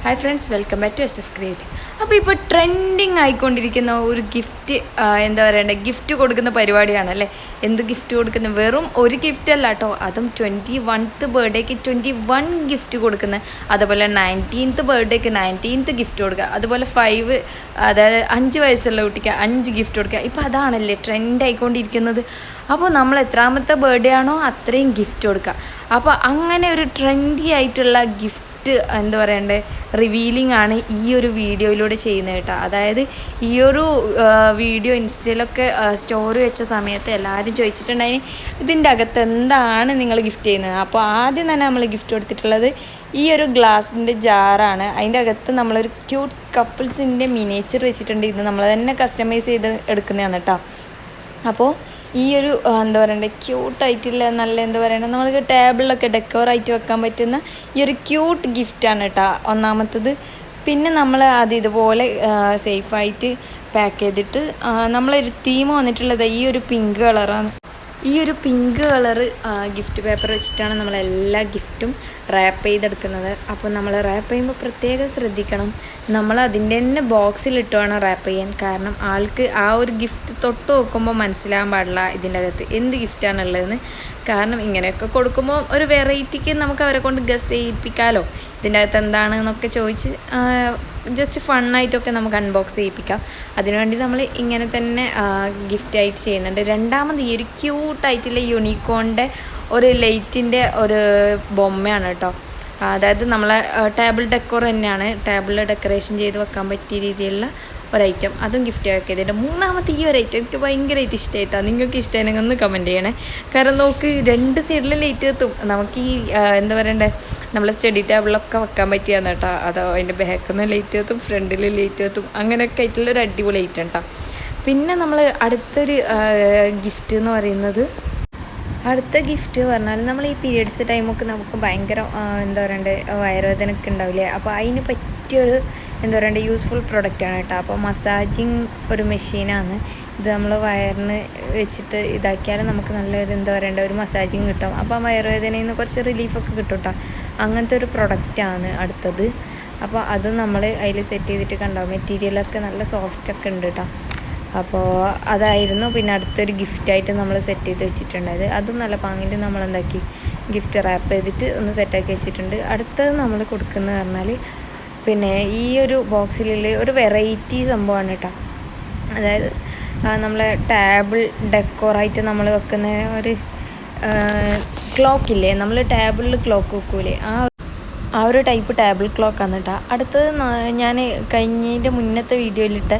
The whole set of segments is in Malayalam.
Hi friends, welcome back to SF create. അപ്പോൾ ഇപ്പോൾ ട്രെൻഡിങ് ആയിക്കൊണ്ടിരിക്കുന്ന ഒരു ഗിഫ്റ്റ് എന്താ പറയണ്ടേ, ഗിഫ്റ്റ് കൊടുക്കുന്ന പരിപാടിയാണല്ലേ. എന്ത് ഗിഫ്റ്റ് കൊടുക്കുന്ന, വെറും ഒരു ഗിഫ്റ്റ് അല്ല കേട്ടോ, അതും 21th ബർത്ത്ഡേക്ക് 21 ഗിഫ്റ്റ് കൊടുക്കുന്നത്. അതുപോലെ 19th ബർത്ത്ഡേക്ക് 19th ഗിഫ്റ്റ് കൊടുക്കുക. അതുപോലെ 5 അതായത് 5 വയസ്സുള്ള കുട്ടിക്ക് 5 ഗിഫ്റ്റ് കൊടുക്കുക. ഇപ്പോൾ അതാണല്ലേ ട്രെൻഡ് ആയിക്കൊണ്ടിരിക്കുന്നത്. അപ്പോൾ നമ്മൾ എത്രാമത്തെ ബർത്ത്ഡേ ആണോ അത്രയും ഗിഫ്റ്റ് കൊടുക്കുക. അപ്പോൾ അങ്ങനെ ഒരു ട്രെൻഡി ആയിട്ടുള്ള ഗിഫ്റ്റ് എന്താ പറയണ്ടേ, റിവീലിംഗ് ആണ് ഈ ഒരു വീഡിയോയിലൂടെ ചെയ്യുന്നത് കേട്ടോ. അതായത് ഈ ഒരു വീഡിയോ ഇൻസ്റ്റയിലൊക്കെ സ്റ്റോറി വെച്ച സമയത്ത് എല്ലാവരും ചോദിച്ചിട്ടുണ്ടായി ഇതിൻ്റെ അകത്ത് എന്താണ് നിങ്ങൾ ഗിഫ്റ്റ് ചെയ്യുന്നത്. അപ്പോൾ ആദ്യം തന്നെ നമ്മൾ ഗിഫ്റ്റ് കൊടുത്തിട്ടുള്ളത് ഈ ഒരു ഗ്ലാസിൻ്റെ ജാറാണ്. അതിൻ്റെ അകത്ത് നമ്മളൊരു ക്യൂട്ട് കപ്പിൾസിൻ്റെ മിനിയേച്ചർ വെച്ചിട്ടുണ്ട്. ഇത് നമ്മൾ തന്നെ കസ്റ്റമൈസ് ചെയ്ത് എടുക്കുന്നതാണ് കേട്ടോ. അപ്പോൾ ഈ ഒരു എന്താ പറയണ്ടേ, ക്യൂട്ടായിട്ടുള്ള നല്ല എന്താ പറയണ്ടേ, നമ്മൾക്ക് ടേബിളിലൊക്കെ ഡെക്കോറായിട്ട് വെക്കാൻ പറ്റുന്ന ഈ ഒരു ക്യൂട്ട് ഗിഫ്റ്റാണ് കേട്ടോ ഒന്നാമത്തത്. പിന്നെ നമ്മൾ അത് ഇതുപോലെ സേഫായിട്ട് പാക്ക് ചെയ്തിട്ട് നമ്മളൊരു തീം വന്നിട്ടുള്ളത് ഈ ഒരു പിങ്ക് കളറാണ്. ഈ ഒരു പിങ്ക് കളറ് ഗിഫ്റ്റ് പേപ്പർ വെച്ചിട്ടാണ് നമ്മളെല്ലാ ഗിഫ്റ്റും റാപ്പ് ചെയ്തെടുക്കുന്നത്. അപ്പോൾ നമ്മൾ റാപ്പ് ചെയ്യുമ്പോൾ പ്രത്യേകം ശ്രദ്ധിക്കണം. നമ്മൾ അതിൻ്റെ തന്നെ ബോക്സിലിട്ട് വേണം റാപ്പ് ചെയ്യാൻ. കാരണം ആൾക്ക് ആ ഒരു ഗിഫ്റ്റ് തൊട്ട് നോക്കുമ്പോൾ മനസ്സിലാകാൻ പാടില്ല ഇതിൻ്റെ അകത്ത് എന്ത് ഗിഫ്റ്റാണുള്ളതെന്ന്. കാരണം ഇങ്ങനെയൊക്കെ കൊടുക്കുമ്പോൾ ഒരു വെറൈറ്റിക്ക് നമുക്ക് അവരെ കൊണ്ട് ഗസ് ചെയ്യിപ്പിക്കാമല്ലോ, ഇതിൻ്റെ അകത്ത് എന്താണെന്നൊക്കെ ചോദിച്ച് ജസ്റ്റ് ഫണ്ണായിട്ടൊക്കെ നമുക്ക് അൺബോക്സ് ചെയ്യിപ്പിക്കാം. അതിനുവേണ്ടി നമ്മൾ ഇങ്ങനെ തന്നെ ഗിഫ്റ്റായിട്ട് ചെയ്യുന്നുണ്ട്. രണ്ടാമത് ഈ ഒരു ക്യൂട്ടായിട്ടുള്ള യൂണിക്കോണിൻ്റെ ഒരു ലൈറ്റിൻ്റെ ഒരു ബൊമ്മയാണ് കേട്ടോ. അതായത് നമ്മളെ ടേബിൾ ഡെക്കോർ തന്നെയാണ്, ടേബിളിൽ ഡെക്കറേഷൻ ചെയ്ത് വെക്കാൻ പറ്റിയ രീതിയിലുള്ള ഒരൈറ്റം, അതും ഗിഫ്റ്റ് ആക്കി ചെയ്തിട്ട്. മൂന്നാമത്തെ ഈ ഒരു ഐറ്റം എനിക്ക് ഭയങ്കരമായിട്ട് ഇഷ്ടമായിട്ടാണ്. നിങ്ങൾക്ക് ഇഷ്ടമാണെങ്കിൽ ഒന്ന് കമൻറ്റ് ചെയ്യണേ. കാരണം നോക്ക്, രണ്ട് സൈഡിൽ ലൈറ്റ് എത്തും. നമുക്ക് ഈ എന്താ പറയണ്ടേ, നമ്മളെ സ്റ്റഡി ടേബിളൊക്കെ വെക്കാൻ പറ്റിയാന്ന് കേട്ടോ. അതോ അതിൻ്റെ ബാക്കിൽ നിന്ന് ലൈറ്റ് എത്തും, ഫ്രണ്ടിൽ ലൈറ്റ് എത്തും, അങ്ങനെയൊക്കെ ആയിട്ടുള്ളൊരു അടിപൊളി ഐറ്റം കേട്ടോ. പിന്നെ നമ്മൾ അടുത്തൊരു ഗിഫ്റ്റ് എന്ന് പറയുന്നത്, അടുത്ത ഗിഫ്റ്റ് പറഞ്ഞാൽ നമ്മൾ ഈ പീരിയഡ്സ് ടൈമൊക്കെ നമുക്ക് ഭയങ്കര എന്താ പറയണ്ടേ, വയറുവേദനയൊക്കെ ഉണ്ടാവില്ലേ. അപ്പോൾ അതിന് പറ്റിയൊരു എന്താ പറയണ്ടേ യൂസ്ഫുൾ പ്രൊഡക്റ്റാണ് കേട്ടോ. അപ്പോൾ മസാജിങ് ഒരു മെഷീനാണ് ഇത്. നമ്മൾ വയറിന് വെച്ചിട്ട് ഇതാക്കിയാൽ നമുക്ക് നല്ലൊരു എന്താ പറയണ്ടേ ഒരു മസാജിങ് കിട്ടും. അപ്പോൾ ആ വയറുവേദനയിൽ നിന്ന് കുറച്ച് റിലീഫൊക്കെ കിട്ടും കേട്ടോ. അങ്ങനത്തെ ഒരു പ്രൊഡക്റ്റാണ് അടുത്തത്. അപ്പോൾ അതും നമ്മൾ അതിൽ സെറ്റ് ചെയ്തിട്ട് കണ്ടോ, മെറ്റീരിയലൊക്കെ നല്ല സോഫ്റ്റൊക്കെ ഉണ്ട് കേട്ടോ. അപ്പോൾ അതായിരുന്നു പിന്നെ അടുത്തൊരു ഗിഫ്റ്റായിട്ട് നമ്മൾ സെറ്റ് ചെയ്ത് വെച്ചിട്ടുണ്ടായത്. അതും നല്ല പാങ്ങിൽ നമ്മൾ എന്താക്കി ഗിഫ്റ്റ് റാപ്പ് ചെയ്തിട്ട് ഒന്ന് സെറ്റാക്കി വെച്ചിട്ടുണ്ട്. അടുത്തത് നമ്മൾ കൊടുക്കുന്നത് പറഞ്ഞാൽ പിന്നെ ഈ ഒരു ബോക്സിൽ ഒരു വെറൈറ്റി സംഭവമാണ് കേട്ടോ. അതായത് നമ്മളെ ടേബിൾ ഡെക്കോറായിട്ട് നമ്മൾ വെക്കുന്ന ഒരു ക്ലോക്കില്ലേ, നമ്മൾ ടേബിളിൽ ക്ലോക്ക് വെക്കൂലേ, ആ ഒരു ടൈപ്പ് ടേബിൾ ക്ലോക്കാണ് കേട്ടോ. അടുത്തത് ഞാൻ കഴിഞ്ഞതിൻ്റെ മുന്നത്തെ വീഡിയോയിലിട്ട്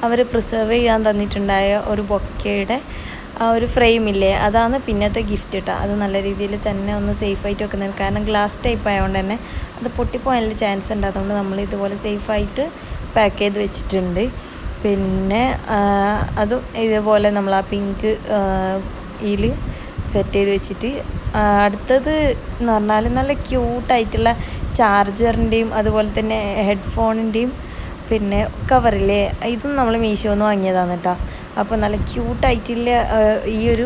അവർ പ്രിസർവ് ചെയ്യാൻ തന്നിട്ടുണ്ടായ ഒരു ബൊക്കയുടെ ആ ഒരു ഫ്രെയിമില്ലേ, അതാണ് പിന്നത്തെ ഗിഫ്റ്റ് കേട്ടോ. അത് നല്ല രീതിയിൽ തന്നെ ഒന്ന് സേഫായിട്ട് വെക്കുന്നത്. കാരണം ഗ്ലാസ് ടൈപ്പ് ആയതുകൊണ്ട് തന്നെ അത് പൊട്ടിപ്പോകാനുള്ള ചാൻസ് ഉണ്ട്. അതുകൊണ്ട് നമ്മൾ ഇതുപോലെ സേഫായിട്ട് പാക്ക് ചെയ്ത് വെച്ചിട്ടുണ്ട്. പിന്നെ അതും ഇതുപോലെ നമ്മൾ ആ പിങ്ക് ഇതിൽ സെറ്റ് ചെയ്ത് വെച്ചിട്ട്, അടുത്തത് എന്ന് പറഞ്ഞാൽ നല്ല ക്യൂട്ടായിട്ടുള്ള ചാർജറിൻ്റെയും അതുപോലെ തന്നെ ഹെഡ്ഫോണിൻ്റെയും പിന്നെ കവറില്ലേ, ഇതും നമ്മൾ മീഷോന്ന് വാങ്ങിയതാണ് കേട്ടോ. അപ്പോൾ നല്ല ക്യൂട്ടായിട്ടുള്ള ഈ ഒരു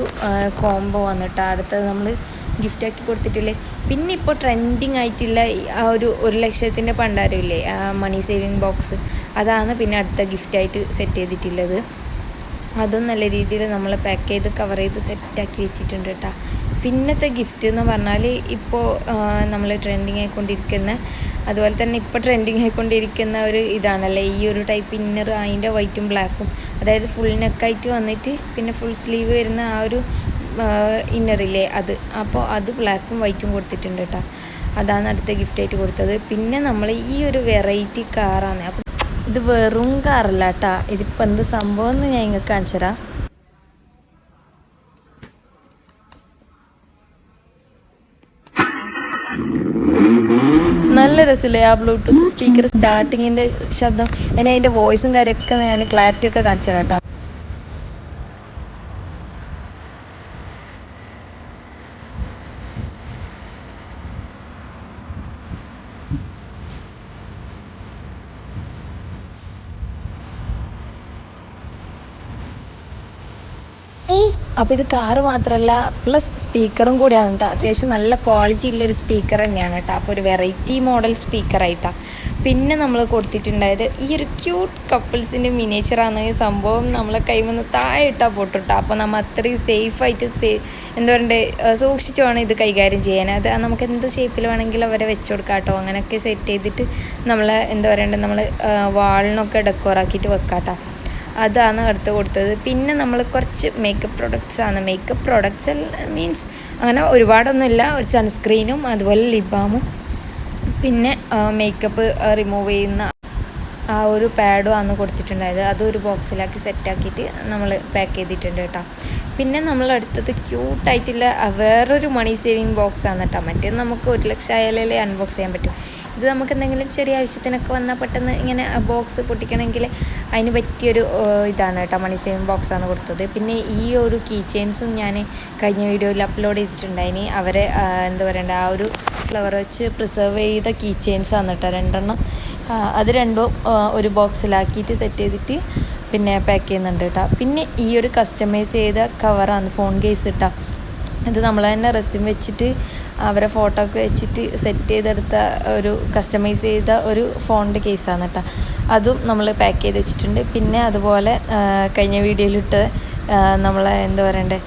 കോംബോ ആണ് കേട്ടോ. അടുത്തത് നമ്മൾ ഗിഫ്റ്റാക്കി കൊടുത്തിട്ടില്ലേ. പിന്നെ ഇപ്പോൾ ട്രെൻഡിങ് ആയിട്ടുള്ള ആ ഒരു 1,00,000 പണ്ടാരമില്ലേ, മണി സേവിങ് ബോക്സ്, അതാണ് പിന്നെ അടുത്ത ഗിഫ്റ്റായിട്ട് സെറ്റ് ചെയ്തിട്ടുള്ളത്. അതും നല്ല രീതിയിൽ നമ്മൾ പാക്ക് ചെയ്ത് കവർ ചെയ്ത് സെറ്റാക്കി വെച്ചിട്ടുണ്ട് കേട്ടോ. പിന്നത്തെ ഗിഫ്റ്റ് എന്ന് പറഞ്ഞാൽ ഇപ്പോൾ നമ്മൾ ട്രെൻഡിങ് ആയിക്കൊണ്ടിരിക്കുന്ന, അതുപോലെ തന്നെ ഇപ്പോൾ ട്രെൻഡിങ് ആയിക്കൊണ്ടിരിക്കുന്ന ഒരു ഇതാണല്ലേ ഈ ഒരു ടൈപ്പ് ഇന്നർ, അതിൻ്റെ വൈറ്റും ബ്ലാക്കും, അതായത് ഫുൾ നെക്കായിട്ട് വന്നിട്ട് പിന്നെ ഫുൾ സ്ലീവ് വരുന്ന ആ ഒരു ഇന്നറില്ലേ അത്. അപ്പോൾ അത് ബ്ലാക്കും വൈറ്റും കൊടുത്തിട്ടുണ്ട് കേട്ടോ. അതാണ് അടുത്ത ഗിഫ്റ്റായിട്ട് കൊടുത്തത്. പിന്നെ നമ്മൾ ഈ ഒരു വെറൈറ്റി കാറാണ്. അപ്പോൾ ഇത് വെറും കാറല്ല കേട്ടോ, ഇതിപ്പോൾ എന്ത് സംഭവം എന്ന് ഞാൻ നിങ്ങൾക്ക് കാണിച്ചു തരാം. നല്ല രസമില്ലേ ആ ബ്ലൂടൂത്ത് സ്പീക്കർ സ്റ്റാർട്ടിങ്ങിൻ്റെ ശബ്ദം. ഇനി അതിൻ്റെ വോയിസും കാര്യമൊക്കെ ഞാൻ ക്ലാരിറ്റി ഒക്കെ കാണിച്ചു തരാം കേട്ടോ. അപ്പോൾ ഇത് കാറ് മാത്രമല്ല പ്ലസ് സ്പീക്കറും കൂടിയാണ് കേട്ടോ. അത്യാവശ്യം നല്ല ക്വാളിറ്റി ഉള്ളൊരു സ്പീക്കർ തന്നെയാണ് കേട്ടോ. അപ്പോൾ ഒരു വെറൈറ്റി മോഡൽ സ്പീക്കറായിട്ടാണ്. പിന്നെ നമ്മൾ കൊടുത്തിട്ടുണ്ടായത് ഈ ഒരു ക്യൂട്ട് കപ്പിൾസിൻ്റെ മിനിയേച്ചറാണ് ഈ സംഭവം. നമ്മളെ കൈമിൽ നിന്ന് താഴെ ഇട്ടാൽ പൊട്ടിട്ടാൽ അപ്പോൾ നമ്മൾ അത്രയും സേഫായിട്ട് എന്താ പറയണ്ടേ സൂക്ഷിച്ചു വേണം ഇത് കൈകാര്യം ചെയ്യാൻ. അത് നമുക്ക് എന്ത് ഷേപ്പിൽ വേണമെങ്കിലും അവരെ വെച്ച് കൊടുക്കാം കേട്ടോ. അങ്ങനെയൊക്കെ സെറ്റ് ചെയ്തിട്ട് നമ്മൾ എന്താ പറയണ്ടേ നമ്മൾ വാളിനൊക്കെ ഡെക്കോറാക്കിയിട്ട് വെക്കാം കേട്ടോ. അതാണ് അടുത്ത് കൊടുത്തത്. പിന്നെ നമ്മൾ കുറച്ച് മേക്കപ്പ് പ്രൊഡക്ട്സാണ്. മേക്കപ്പ് പ്രൊഡക്ട്സ് മീൻസ് അങ്ങനെ ഒരുപാടൊന്നുമില്ല. ഒരു സൺസ്ക്രീനും അതുപോലെ ലിപ് ബാമും പിന്നെ മേക്കപ്പ് റിമൂവ് ചെയ്യുന്ന ആ ഒരു പാഡും ആണ് കൊടുത്തിട്ടുണ്ടായത്. അതും ഒരു ബോക്സിലാക്കി സെറ്റാക്കിയിട്ട് നമ്മൾ പാക്ക് ചെയ്തിട്ടുണ്ട് കേട്ടോ. പിന്നെ നമ്മൾ അടുത്തത് ക്യൂട്ടായിട്ടുള്ള വേറൊരു മണി സേവിങ് ബോക്സാണ് കേട്ടോ. മറ്റേത് നമുക്ക് 1 ലക്ഷം ആയാലേ അൺബോക്സ് ചെയ്യാൻ പറ്റും. ഇത് നമുക്ക് എന്തെങ്കിലും ചെറിയ ആവശ്യത്തിനൊക്കെ വന്നാൽ പെട്ടെന്ന് ഇങ്ങനെ ബോക്സ് പൊട്ടിക്കണമെങ്കിൽ അതിന് പറ്റിയൊരു ഇതാണ് കേട്ടോ. മണി സേവിങ് ബോക്സാണ് കൊടുത്തത്. പിന്നെ ഈ ഒരു കീ ചെയിൻസും ഞാൻ കഴിഞ്ഞ വീഡിയോയിൽ അപ്ലോഡ് ചെയ്തിട്ടുണ്ടായിന്. അവരെ എന്താ പറയണ്ട ആ ഒരു ഫ്ലവർ വെച്ച് പ്രിസർവ് ചെയ്ത കീ ചെയിൻസാണ് കേട്ടോ 2 അത് രണ്ടും ഒരു ബോക്സിലാക്കിയിട്ട് സെറ്റ് ചെയ്തിട്ട് പിന്നെ പാക്ക് ചെയ്യുന്നുണ്ട് കേട്ടോ. പിന്നെ ഈ ഒരു കസ്റ്റമൈസ് ചെയ്ത കവറാണ് ഫോൺ കേസ് കേട്ടോ. ഇത് നമ്മൾ തന്നെ റെസിൻ വെച്ചിട്ട് അവരെ ഫോട്ടോ ഒക്കെ വെച്ചിട്ട് സെറ്റ് ചെയ്തെടുത്ത ഒരു കസ്റ്റമൈസ് ചെയ്ത ഒരു ഫോണിൻ്റെ കേസാണ് കേട്ടോ. അതും നമ്മൾ പാക്ക് ചെയ്ത് വെച്ചിട്ടുണ്ട്. പിന്നെ അതുപോലെ കഴിഞ്ഞ വീഡിയോയിലിട്ട് നമ്മളെ എന്താ പറയണ്ടേ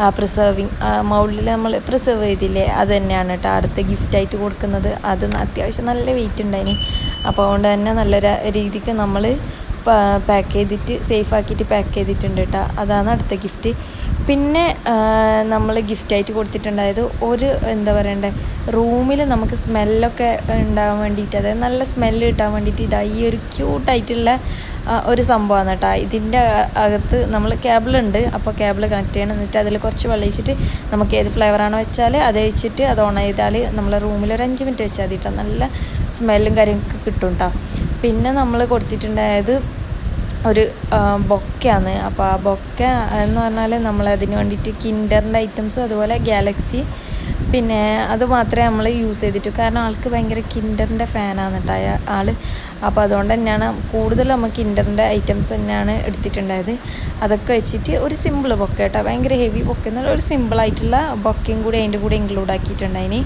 ആ പ്രിസർവിങ് മൗളിൽ നമ്മൾ പ്രിസർവ് ചെയ്തില്ലേ അത് തന്നെയാണ് കേട്ടോ അടുത്ത ഗിഫ്റ്റായിട്ട് കൊടുക്കുന്നത്. അത് അത്യാവശ്യം നല്ല വെയിറ്റ് ഉണ്ടായിന്. അപ്പോൾ അതുകൊണ്ട് തന്നെ നല്ലൊരു രീതിക്ക് നമ്മൾ പാക്ക് ചെയ്തിട്ട് സേഫാക്കിയിട്ട് പാക്ക് ചെയ്തിട്ടുണ്ട് കേട്ടോ. അതാണ് അടുത്ത ഗിഫ്റ്റ്. പിന്നെ നമ്മൾ ഗിഫ്റ്റായിട്ട് കൊടുത്തിട്ടുണ്ടായത് ഒരു എന്താ പറയണ്ടേ റൂമിൽ നമുക്ക് സ്മെല്ലൊക്കെ ഉണ്ടാകാൻ വേണ്ടിയിട്ട്, അതായത് നല്ല സ്മെല്ല് കിട്ടാൻ വേണ്ടിയിട്ട് ഇതാ ഈ ഒരു ക്യൂട്ടായിട്ടുള്ള ഒരു സംഭവമാണ് കേട്ടോ. ഇതിൻ്റെ അകത്ത് നമ്മൾ കേബിളുണ്ട്. അപ്പോൾ കേബിൾ കണക്ട് ചെയ്യണം. എന്നിട്ട് അതിൽ കുറച്ച് വെള്ളം ഒഴിച്ചിട്ട് നമുക്ക് ഏത് ഫ്ലേവറാണോ വെച്ചാൽ അത് വെച്ചിട്ട് അത് ഓൺ ചെയ്താൽ നമ്മളെ റൂമിൽ ഒരു 5 മിനിറ്റ് വെച്ചാൽ മതി കേട്ടോ. നല്ല സ്മെല്ലും കാര്യങ്ങളൊക്കെ കിട്ടും കേട്ടോ. പിന്നെ നമ്മൾ കൊടുത്തിട്ടുണ്ടായത് ഒരു ബൊക്കയാണ്. അപ്പോൾ ആ ബൊക്ക എന്ന് പറഞ്ഞാൽ നമ്മൾ അതിന് വേണ്ടിയിട്ട് കിൻഡറിൻ്റെ ഐറ്റംസ് അതുപോലെ ഗാലക്സി പിന്നെ അത് മാത്രമേ നമ്മൾ യൂസ് ചെയ്തിട്ടു. കാരണം ആൾക്ക് ഭയങ്കര കിൻഡറിൻ്റെ ഫാനാണ് കേട്ടോ ആൾ. അപ്പോൾ അതുകൊണ്ട് തന്നെയാണ് കൂടുതൽ നമുക്ക് കിൻഡറിൻ്റെ ഐറ്റംസ് തന്നെയാണ് എടുത്തിട്ടുണ്ടായത്. അതൊക്കെ വെച്ചിട്ട് ഒരു സിമ്പിൾ ബൊക്ക കേട്ടോ. ഭയങ്കര ഹെവി ബൊക്ക എന്നുള്ള ഒരു സിമ്പിളായിട്ടുള്ള ബൊക്കയും കൂടി അതിൻ്റെ കൂടെ ഇൻക്ലൂഡ് ആക്കിയിട്ടുണ്ടായിന്.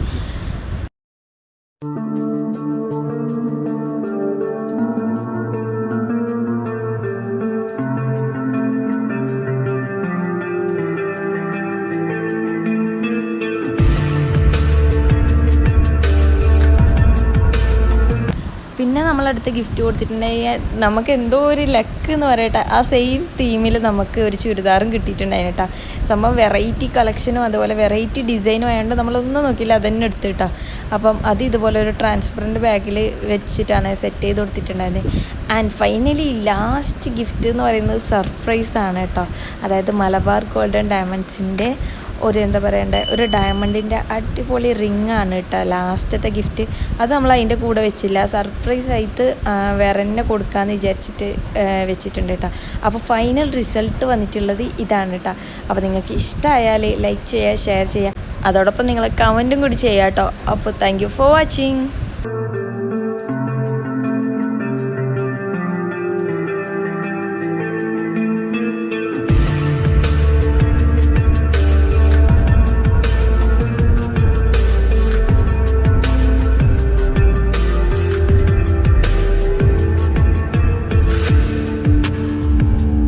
പിന്നെ നമ്മളടുത്ത് ഗിഫ്റ്റ് കൊടുത്തിട്ടുണ്ടെങ്കിൽ നമുക്ക് എന്തോ ഒരു ലക്ക് എന്ന് പറയട്ടെ. ആ സെയിം തീമിൽ നമുക്ക് ഒരു ചുരിദാറും കിട്ടിയിട്ടുണ്ടായിരുന്നു കേട്ടോ. സംഭവം വെറൈറ്റി കളക്ഷനും അതുപോലെ വെറൈറ്റി ഡിസൈനും ആയതുകൊണ്ട് നമ്മളൊന്നും നോക്കിയില്ല, അതന്നെ എടുത്ത് കേട്ടോ. അപ്പം അത് ഇതുപോലെ ഒരു ട്രാൻസ്പെറൻറ്റ് ബാഗിൽ വെച്ചിട്ടാണ് സെറ്റ് ചെയ്ത് കൊടുത്തിട്ടുണ്ടായത്. ആൻഡ് ഫൈനലി ലാസ്റ്റ് ഗിഫ്റ്റ് എന്ന് പറയുന്നത് സർപ്രൈസാണ് കേട്ടോ. അതായത് മലബാർ ഗോൾഡൻ ഡയമണ്ട്സിൻ്റെ ഒരു എന്താ പറയണ്ടേ ഒരു ഡയമണ്ടിൻ്റെ അടിപൊളി റിങ്ങാണ് കേട്ടോ ലാസ്റ്റത്തെ ഗിഫ്റ്റ്. അത് നമ്മൾ അതിൻ്റെ കൂടെ വെച്ചില്ല, സർപ്രൈസായിട്ട് വേറെ തന്നെ കൊടുക്കാമെന്ന് വിചാരിച്ചിട്ട് വെച്ചിട്ടുണ്ട് കേട്ടോ. അപ്പോൾ ഫൈനൽ റിസൾട്ട് വന്നിട്ടുള്ളത് ഇതാണ് കേട്ടോ. അപ്പോൾ നിങ്ങൾക്ക് ഇഷ്ടമായാൽ ലൈക്ക് ചെയ്യുക, ഷെയർ ചെയ്യുക, അതോടൊപ്പം നിങ്ങൾ കമൻറ്റും കൂടി ചെയ്യാം കേട്ടോ. അപ്പോൾ താങ്ക് യു ഫോർ വാച്ചിങ്.